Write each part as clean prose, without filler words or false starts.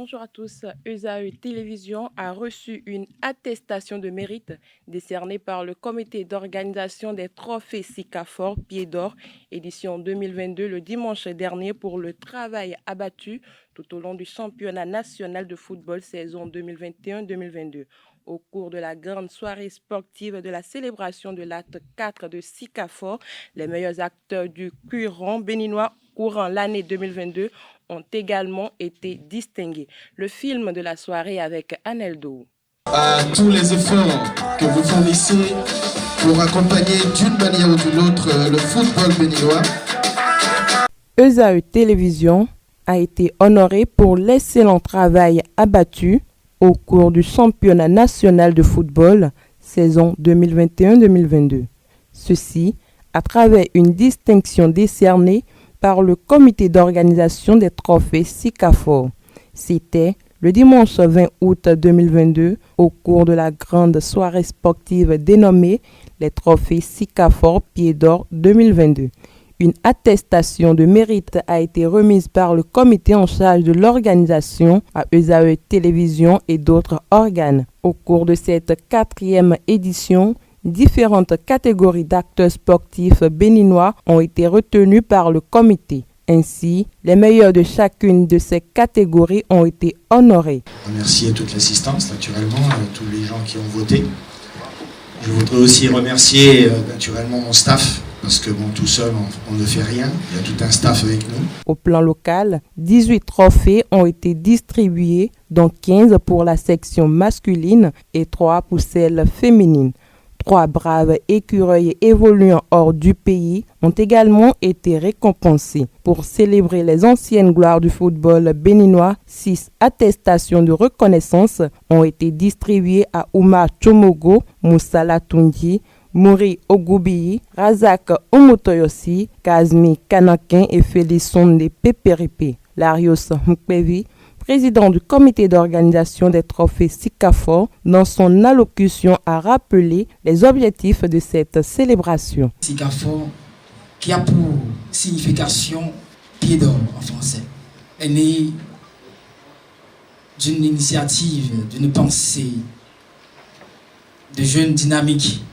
Bonjour à tous. ESAE Télévision a reçu une attestation de mérite décernée par le comité d'organisation des trophées Sikafor Pied d'Or, édition 2022, le dimanche dernier pour le travail abattu tout au long du championnat national de football saison 2021-2022. Au cours de la grande soirée sportive de la célébration de l'acte 4 de Sikafor, les meilleurs acteurs du courant béninois courant l'année 2022 ont également été distingués. Le film de la soirée avec Aneldo. À tous les efforts que vous fournissez pour accompagner d'une manière ou d'une autre le football béninois. ESAE Télévision a été honoré pour l'excellent travail abattu au cours du championnat national de football saison 2021-2022. Ceci à travers une distinction décernée par le comité d'organisation des trophées Sikafor. C'était le dimanche 20 août 2022 au cours de la grande soirée sportive dénommée les trophées Sikafor Pied d'Or 2022. Une attestation de mérite a été remise par le comité en charge de l'organisation à ESAE Télévision et d'autres organes. Au cours de cette 4e édition, différentes catégories d'acteurs sportifs béninois ont été retenues par le comité. Ainsi, les meilleurs de chacune de ces catégories ont été honorés. Remercier toute l'assistance, naturellement, tous les gens qui ont voté. Je voudrais aussi remercier naturellement mon staff, parce que tout seul, on ne fait rien. Il y a tout un staff avec nous. Au plan local, 18 trophées ont été distribués, dont 15 pour la section masculine et 3 pour celle féminine. 3 braves écureuils évoluant hors du pays ont également été récompensés. Pour célébrer les anciennes gloires du football béninois, 6 attestations de reconnaissance ont été distribuées à Oumar Chomogo, Moussa Latundi, Mouri Ogoubiyi, Razak Omotoyosi, Kazmi Kanakin et Félixonde Peperipe. Larios Mkpevi, président du comité d'organisation des trophées Sikafor, dans son allocution a rappelé les objectifs de cette célébration. Sikafor, qui a pour signification pied d'or en français, est né d'une initiative, d'une pensée de jeunes dynamiques.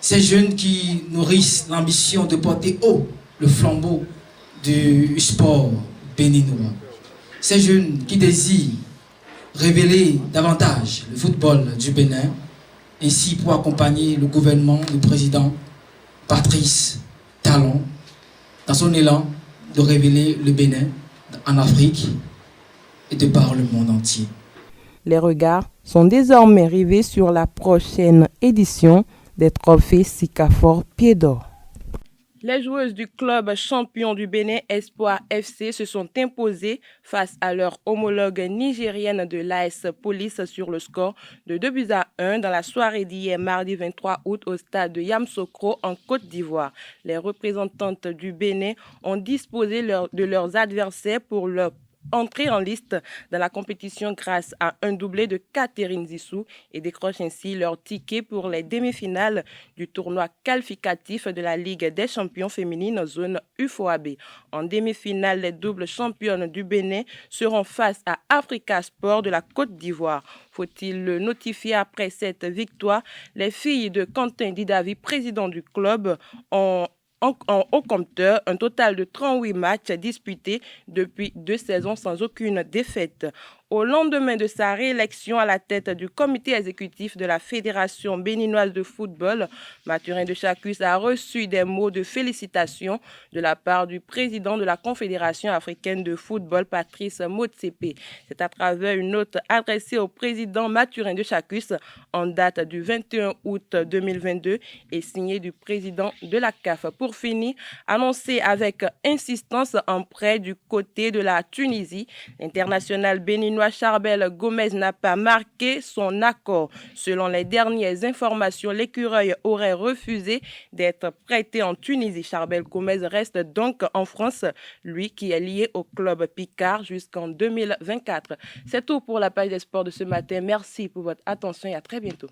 Ces jeunes qui nourrissent l'ambition de porter haut le flambeau du sport béninois. Ces jeunes qui désirent révéler davantage le football du Bénin, ainsi pour accompagner le gouvernement, le président Patrice Talon, dans son élan de révéler le Bénin en Afrique et de par le monde entier. Les regards sont désormais rivés sur la prochaine édition des trophées Sikafor Pied d'Or. Les joueuses du club champion du Bénin Espoir FC se sont imposées face à leur homologue nigérienne de l'AS Police sur le score de 2-1 dans la soirée d'hier mardi 23 août au stade de Yamoussoukro en Côte d'Ivoire. Les représentantes du Bénin ont disposé de leurs adversaires pour leur entrer en liste dans la compétition grâce à un doublé de Catherine Zissou et décrochent ainsi leur ticket pour les demi-finales du tournoi qualificatif de la Ligue des champions féminines zone UFOAB. En demi-finale, les doubles championnes du Bénin seront face à Africa Sport de la Côte d'Ivoire. Faut-il le notifier après cette victoire? Les filles de Quentin Didavi, président du club, ont au compteur un total de 38 matchs disputés depuis 2 saisons sans aucune défaite. Au lendemain de sa réélection à la tête du comité exécutif de la Fédération béninoise de football, Mathurin de Chacus a reçu des mots de félicitations de la part du président de la Confédération africaine de football, Patrice Motsepe. C'est à travers une note adressée au président Mathurin de Chacus en date du 21 août 2022 et signée du président de la CAF. Pour finir, annoncé avec insistance en prêt du côté de la Tunisie, l'international béninois Charbel Gomez n'a pas marqué son accord. Selon les dernières informations, l'écureuil aurait refusé d'être prêté en Tunisie. Charbel Gomez reste donc en France, lui qui est lié au club Picard jusqu'en 2024. C'est tout pour la page des sports de ce matin. Merci pour votre attention et à très bientôt.